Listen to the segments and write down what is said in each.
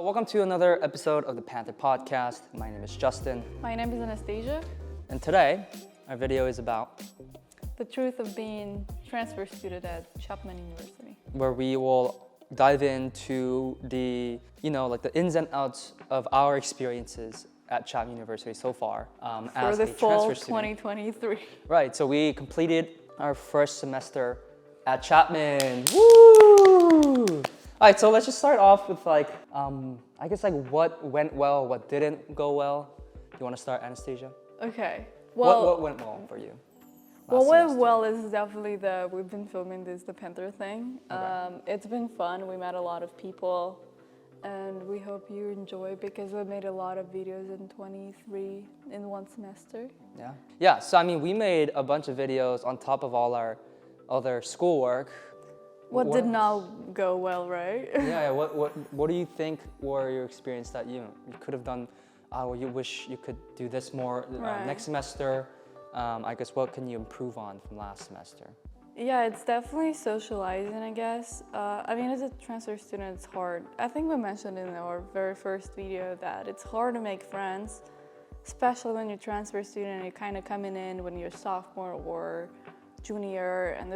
Welcome to another episode of the Panther podcast. My name is Justin. My name is Anastasia. And today, our video is about The truth of being transfer student at Chapman University. where we will dive into the, the ins and outs of our experiences at Chapman University so far For as the a fall transfer student. 2023. Right, so we completed our first semester at Chapman. Woo! All right, so let's just start off with what went well, what didn't go well. Do you want to start, Anastasia? Okay. Well, What went well for you? what went semester? well is definitely we've been filming the Panther thing. Okay. It's been fun. We met a lot of people, and we hope you enjoy because we made a lot of videos in 23 in one semester. Yeah. So I mean, we made a bunch of videos on top of all our other schoolwork. What did not go well, right? Yeah. What do you think were your experience that you could have done? You wish you could do this more Right. next semester. I guess what can you improve on from last semester? Yeah, it's definitely socializing, I guess. I mean, as a transfer student, it's hard. I think we mentioned in our very first video that it's hard to make friends, especially when you're a transfer student and you're kind of coming in when you're sophomore or junior and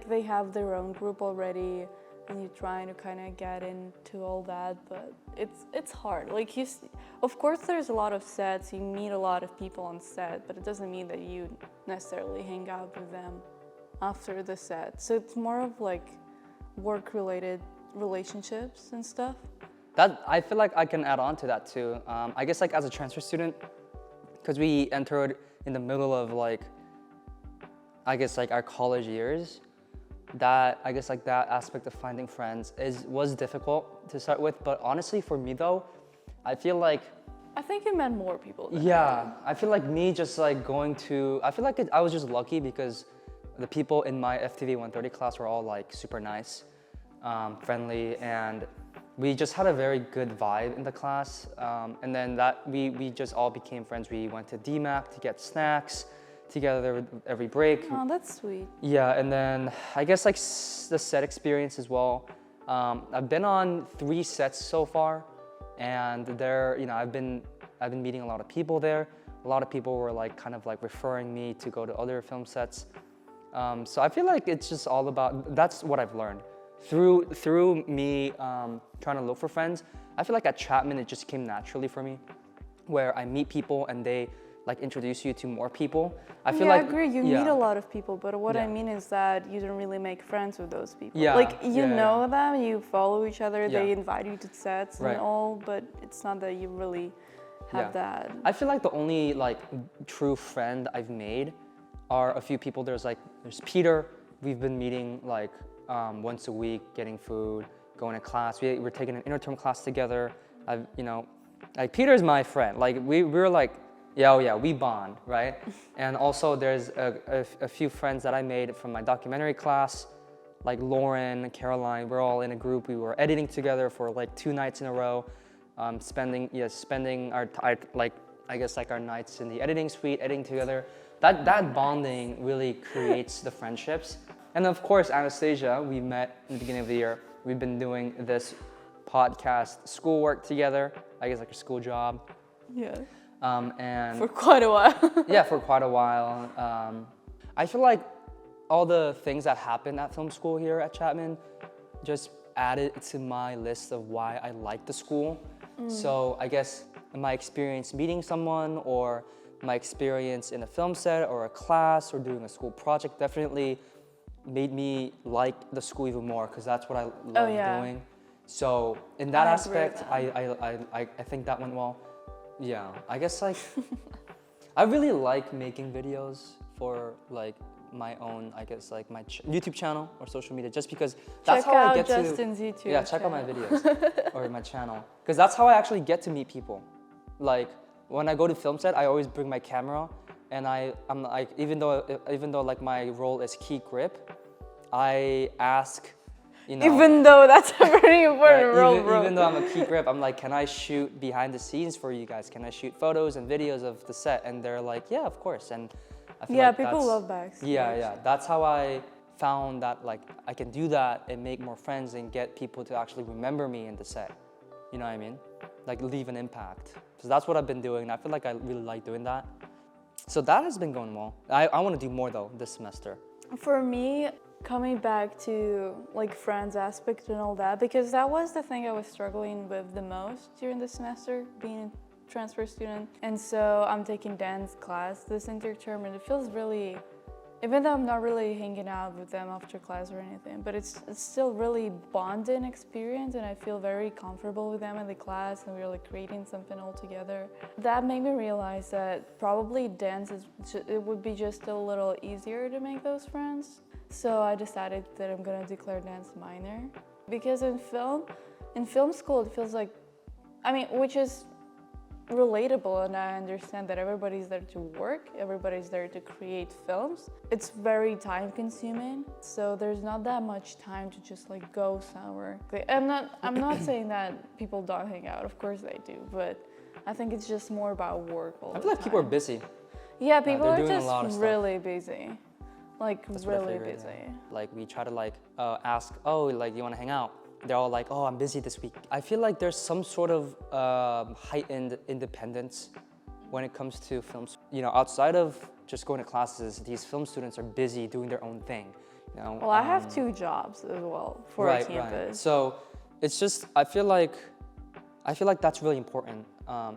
they have their own group already and you're trying to kind of get into all that, but it's hard. Of course there's a lot of sets, you meet a lot of people on set, but it doesn't mean that you necessarily hang out with them after the set. So it's more of work-related relationships and stuff. That I feel like I can add on to that too. I guess as a transfer student, because we entered in the middle of our college years, that aspect of finding friends was difficult to start with. But honestly, for me though, I feel like you met more people than I feel like me just going to, I was just lucky because the people in my FTV 130 class were all super nice, friendly, and we just had a very good vibe in the class. And then we just all became friends. We went to DMAC to get snacks together every break. Oh, that's sweet. Yeah, and then I guess the set experience as well. I've been on 3 sets so far, and I've been meeting a lot of people there. A lot of people were referring me to go to other film sets. So I feel like it's just all about, that's what I've learned through me trying to look for friends. I feel like at Chapman it just came naturally for me, where I meet people and they introduce you to more people. I I agree. You meet a lot of people, but what I Yeah. mean is that you don't really make friends with those people. Yeah. You know them, you follow each other, Yeah. they invite you to sets Right. and all, but it's not that you really have that. I feel like the only true friend I've made are a few people. There's Peter. We've been meeting once a week, getting food, going to class. We're taking an interterm class together. Peter's my friend. We were we bond, right? And also there's a few friends that I made from my documentary class, like Lauren, Caroline. We're all in a group. We were editing together for 2 nights in a row, spending our our nights in the editing suite, editing together. That bonding really creates the friendships. And of course, Anastasia, we met in the beginning of the year. We've been doing this podcast schoolwork together, a school job. Yeah. And For quite a while. yeah, for quite a while. I feel like all the things that happened at film school here at Chapman just added to my list of why I like the school. So I guess my experience meeting someone, or my experience in a film set or a class or doing a school project definitely made me like the school even more, because that's what I love doing. So in that I agree with aspect, that. I think that went well. Yeah, I guess I really like making videos for my own, my YouTube channel or social media, just because that's Check how I out get Justin's to YouTube check out my channel. videos or my channel, because that's how I actually get to meet people. When I go to film set, I always bring my camera, and I'm even though my role is key grip, I ask. Even though that's a very important role, bro. Even though I'm a key grip, I'm can I shoot behind the scenes for you guys? Can I shoot photos and videos of the set? And they're yeah, of course. And I feel people love bags. Yeah. That's how I found that like I can do that and make more friends and get people to actually remember me in the set. You know what I mean? Like leave an impact. So that's what I've been doing. And I feel like I really like doing that. So that has been going well. I want to do more though this semester. For me, coming back to like friends aspect and all that, because that was the thing I was struggling with the most during the semester, being a transfer student. And so I'm taking dance class this interterm, and it feels really, even though I'm not really hanging out with them after class or anything, but it's still really bonding experience, and I feel very comfortable with them in the class, and we're like creating something all together. That made me realize that probably dance it would be just a little easier to make those friends. So I decided that I'm gonna declare dance minor, because in film school it feels like, I mean, which is relatable, and I understand that everybody's there to work, everybody's there to create films. It's very time consuming, so there's not that much time to just like go somewhere. I'm not saying that people don't hang out, of course they do, but I think it's just more about work all the time. I feel like people are busy. Yeah, people are doing a just lot of stuff. really busy. Like That's what I really figured, busy. yeah. Like we try to like ask, oh, like you want to hang out? They're all like, oh, I'm busy this week. I feel like there's some sort of heightened independence when it comes to films. You know, outside of just going to classes, these film students are busy doing their own thing. You know? Well, I have 2 jobs as well for a campus. Right. So it's just, I feel like that's really important.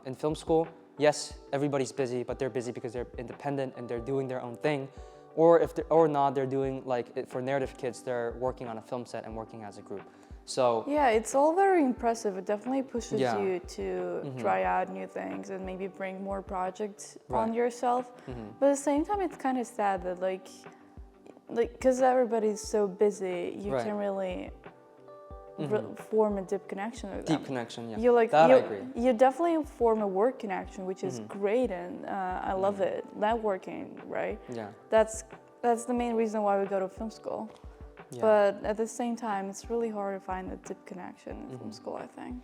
In film school, yes, everybody's busy, but they're busy because they're independent and they're doing their own thing. Or if they're, or not, they're doing like, for narrative kids, they're working on a film set and working as a group. So yeah, it's all very impressive. It definitely pushes Yeah. you to try out new things and maybe bring more projects on Right. yourself. But at the same time, it's kind of sad that like, because everybody's so busy, you Right. can really form a deep connection with them. deep connection, yeah. You like that you, I agree. you definitely form a work connection, which is great, and I love it. Networking, right? Yeah. That's the main reason why we go to film school. Yeah. But at the same time, it's really hard to find a deep connection in film school, I think.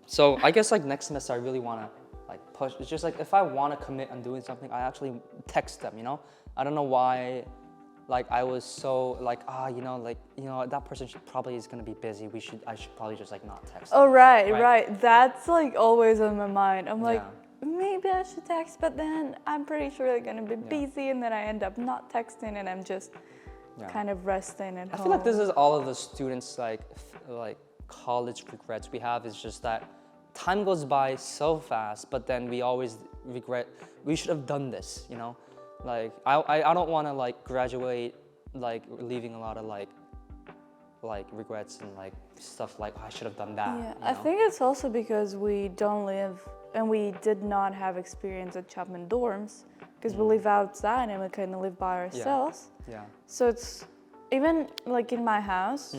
So I guess like next semester I really want to like push. It's just like if I want to commit on doing something, I actually text them, you know? I don't know why like I was so like, that person probably is going to be busy. I should probably just like not text them. Oh, right. That's like always on my mind. I'm like, Yeah. maybe I should text, but then I'm pretty sure they're going to be Yeah. busy, and then I end up not texting, and I'm just kind of resting at home. I feel like this is all of the students like college regrets we have, is just that time goes by so fast, but then we always regret we should have done this, you know? Like I don't want to like graduate like leaving a lot of like regrets and like stuff like, oh, I should have done that. Yeah, you I know? think it's also because we don't live, and we did not have experience at Chapman dorms, because we live outside and we kind of live by ourselves. Yeah. So it's even like in my house,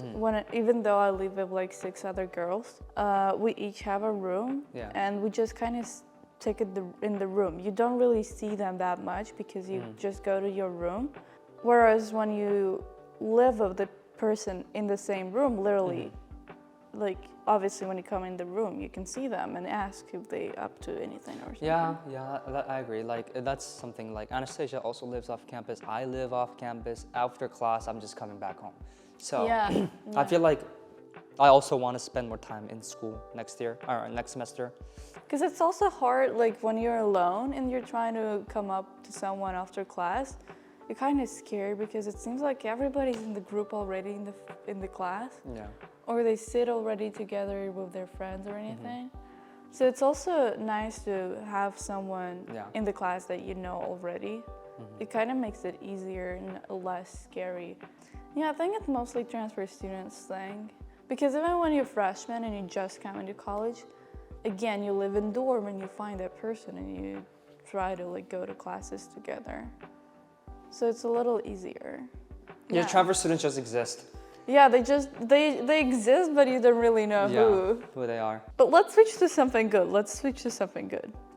even though I live with like 6 other girls, we each have a room, and we just kind of take it in the room. You don't really see them that much because you just go to your room. Whereas when you live with the person in the same room, literally, like obviously when you come in the room, you can see them and ask if they up to anything or something. Yeah, I agree. Like that's something like Anastasia also lives off campus. I live off campus. After class, I'm just coming back home. So I feel like I also want to spend more time in school next year or next semester. Because it's also hard, like when you're alone and you're trying to come up to someone after class, you're kind of scared because it seems like everybody's in the group already in the class. Yeah. Or they sit already together with their friends or anything. So it's also nice to have someone in the class that you know already. It kind of makes it easier and less scary. Yeah, I think it's mostly transfer students thing. Because even when you're freshmen and you just come into college, again, you live in dorm and you find that person and you try to like go to classes together. So it's a little easier. Yeah, transfer students just exist. Yeah, they exist, but you don't really know who they are. But let's switch to something good.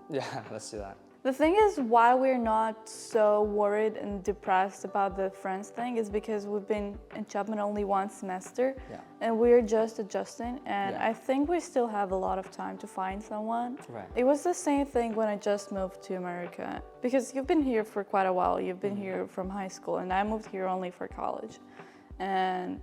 Yeah, let's do that. The thing is, why we're not so worried and depressed about the friends thing is because we've been in Chapman only 1 semester, and we're just adjusting, and I think we still have a lot of time to find someone. Right. It was the same thing when I just moved to America, because you've been here for quite a while. You've been here from high school, and I moved here only for college. and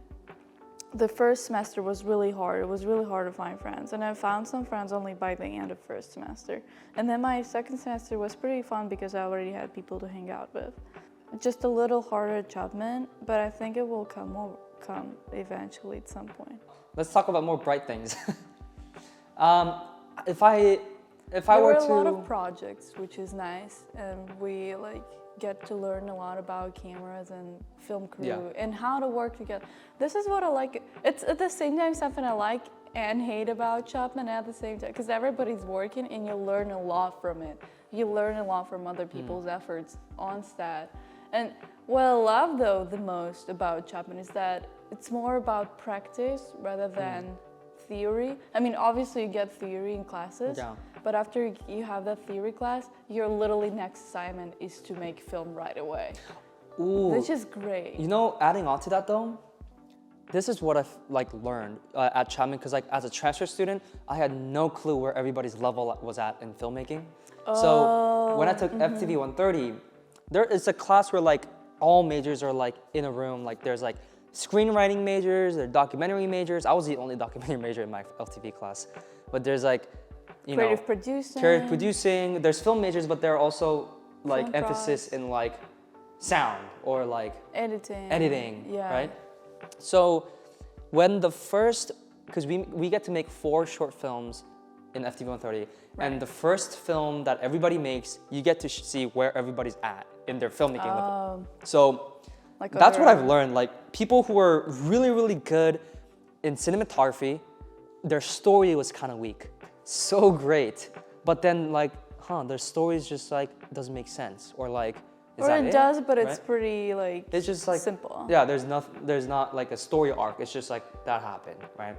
the first semester was really hard. It was really hard to find friends, and I found some friends only by the end of first semester. And then my second semester was pretty fun because I already had people to hang out with. Just a little harder at Chapman, but I think it will come eventually at some point. Let's talk about more bright things. If I There were were to, a lot of projects, which is nice, and we get to learn a lot about cameras and film crew and how to work together. This is what I like. It's at the same time something I like and hate about Chapman at the same time, because everybody's working and you learn a lot from it. You learn a lot from other people's efforts on set. And what I love though the most about Chapman is that it's more about practice rather than theory. I mean, obviously you get theory in classes, but after you have that theory class, your literally next assignment is to make film right away. Ooh, which is great. You know, adding on to that though, this is what I've learned at Chapman, because as a transfer student, I had no clue where everybody's level was at in filmmaking. So when I took FTV 130, there is a class where all majors are in a room. There's screenwriting majors, there are documentary majors. I was the only documentary major in my LTV class, but there's creative producing. There's film majors, but there are also emphasis in sound or editing, right? So when because we get to make 4 short films in FTV 130, and the first film that everybody makes, you get to see where everybody's at in their filmmaking level. So that's what I've learned. People who are really, really good in cinematography, their story was kind of weak. So great, but then their stories just doesn't make sense, or it does, but it's pretty it's just simple. Yeah, there's not a story arc. It's just that happened, right?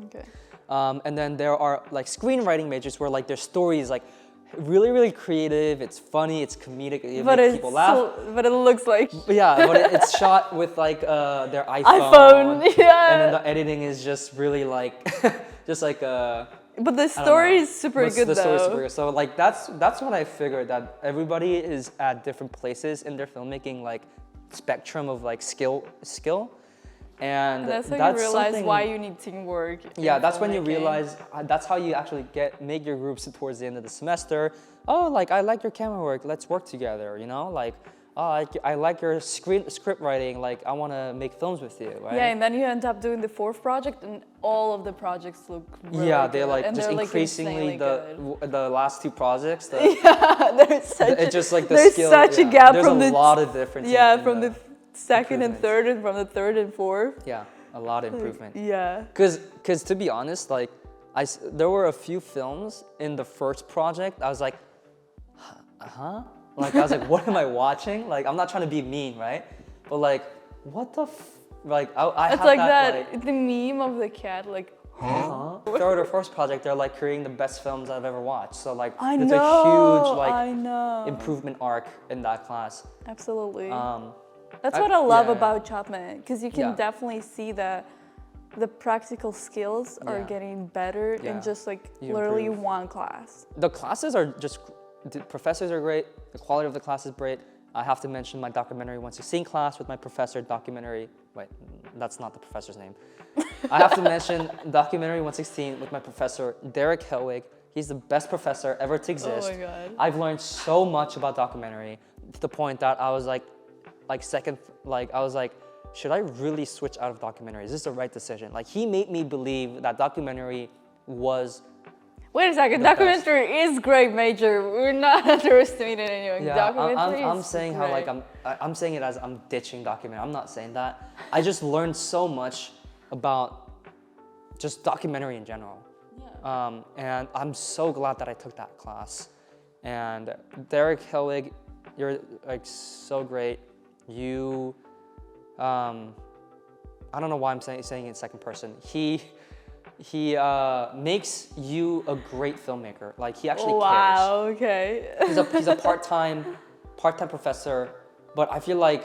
Okay. And then there are screenwriting majors where their story is really, really creative. It's funny. It's comedic. It makes people laugh. But it looks like. But it's shot with their iPhone. Yeah. And then the editing is just really just But the story is super good though. The story is super good. So that's what I figured, that everybody is at different places in their filmmaking spectrum of skill. And that's when you realize why you need teamwork. Yeah, that's when you realize, that's how you actually make your groups towards the end of the semester. Oh, I like your camera work, let's work together, you know? Oh, I like your script writing, I want to make films with you, right? Yeah, and then you end up doing the 4th project, and all of the projects look really good. They're and just they're increasingly the last 2 projects. There's such a gap there's from a lot of difference. From the 2nd and 3rd, and from the 3rd and 4th. Yeah, a lot of improvement. Yeah. Because to be honest, there were a few films in the first project. I was like, huh? I was like, what am I watching? I'm not trying to be mean, right? But what the I it's have that the meme of the cat, huh? Third or first project, they're creating the best films I've ever watched. So I it's know, a huge improvement arc in that class. Absolutely. That's what I love about Chapman, because you can definitely see that the practical skills are getting better in just literally one class. The classes are the professors are great. The quality of the class is great. I have to mention my documentary 116 class with my professor documentary. Wait, that's not the professor's name. I have to mention documentary 116 with my professor Derek Helwig. He's the best professor ever to exist. Oh my God. I've learned so much about documentary to the point that I was I was should I really switch out of documentary? Is this the right decision? He made me believe that documentary was. Wait a second, documentary is great major. We're not underestimating anyone. Yeah, documentary I'm saying great. how I'm saying it as I'm ditching documentary. I'm not saying that. I just learned so much about just documentary in general. Yeah. And I'm so glad that I took that class. And Derek Helwig, you're so great. You, I don't know why I'm saying it in second person. He makes you a great filmmaker. He actually cares. Wow, okay. He's a part-time professor, but I feel like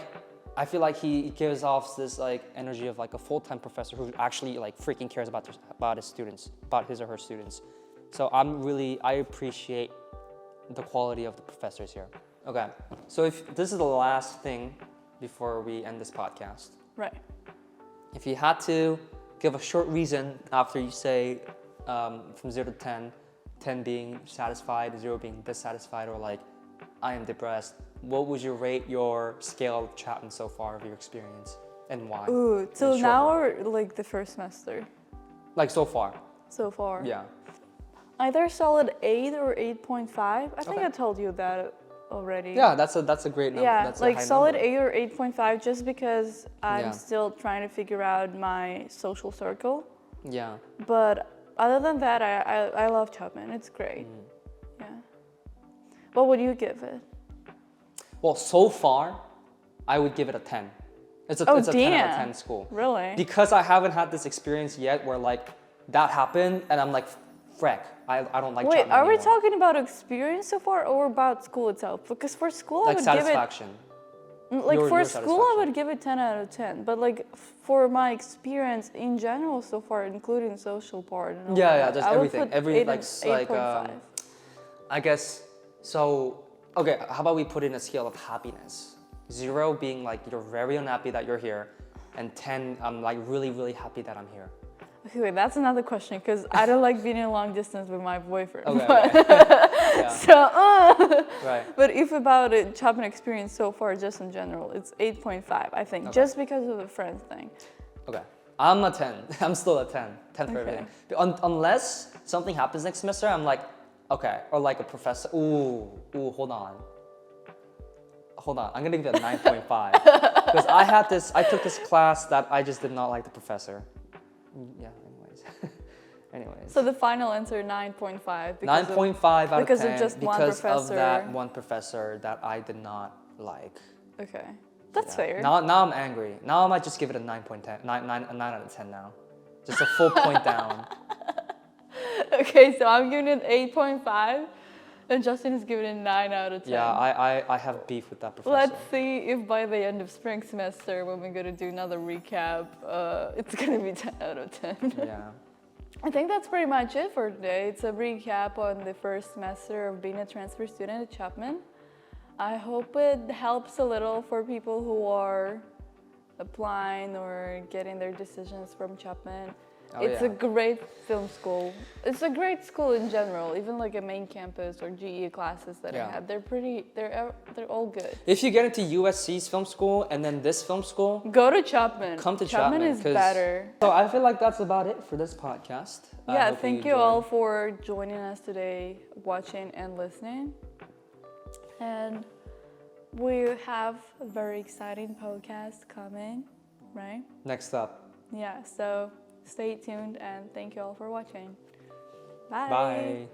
he gives off this energy of a full-time professor who actually freaking cares about his students, about his or her students. So I appreciate the quality of the professors here. Okay, so if this is the last thing before we end this podcast. Right. if you had to give a short reason after you say from 0 to 10, 10 being satisfied, 0 being dissatisfied, or like I am depressed, what would you rate your scale of Chapman so far of your experience and why? Ooh, till now or like the first semester? Like so far. So far. Yeah. Either solid 8 or 8.5. I think Okay. I told you that already. Yeah, that's a great number. Yeah, That's like a high solid number. 8 or 8.5 just because I'm Yeah. still trying to figure out my social circle. Yeah. But other than that, I love Chapman. It's great. Yeah. What would you give it? Well, so far, I would give it a 10. It's a 10 out of 10 school. Really? Because I haven't had this experience yet where like that happened and I'm like, freck, I don't like Wait, Chapman are we anymore. talking about experience so far or about school itself? Because for school, Like I would satisfaction. give it... Like Your for school, I satisfaction. would give it 10 out of 10. But like for my experience in general so far, including social part and all Yeah, that, just I would everything. put Every 8 like and- 8.5. I guess so. Okay, how about we put it in a scale of happiness? 0 being like you're very unhappy that you're here, and 10 I'm like really really happy that I'm here. Okay, wait, that's another question because I don't like being in long distance with my boyfriend. Okay. But, Yeah. so, Right. But if about it, Chapman experience so far, just in general, it's 8.5, I think, Okay. just because of the friends thing. Okay. I'm a 10. I'm still a 10. 10 for Okay. everything. Unless something happens next semester, I'm like, okay. Or like a professor. Ooh, hold on. I'm gonna give it a 9.5 because I took this class that I just did not like the professor. Yeah. Anyways. So the final answer, 9.5. 9.5 out of 10 because of just one because of professor. that one professor that I did not like. Okay, that's Yeah. fair. Now I'm angry. Now I might just give it a 9.10, 9 out of 10 now. Just a full point down. Okay, so I'm giving it 8.5, and Justin is giving it 9 out of 10. Yeah, I have beef with that professor. Let's see if by the end of spring semester, when we're gonna do another recap, it's gonna be 10 out of 10. Yeah. I think that's pretty much it for today. It's a recap on the first semester of being a transfer student at Chapman. I hope it helps a little for people who are applying or getting their decisions from Chapman. It's a great film school. It's a great school in general, even like a main campus or GE classes that I had. They're all good. If you get into USC's film school and then this film school, go to Chapman. Come to Chapman. Chapman Is better. So I feel like that's about it for this podcast. Yeah, thank you all for joining us today, watching and listening. And we have a very exciting podcast coming, right? Next up. Yeah, so stay tuned and thank you all for watching. Bye. Bye.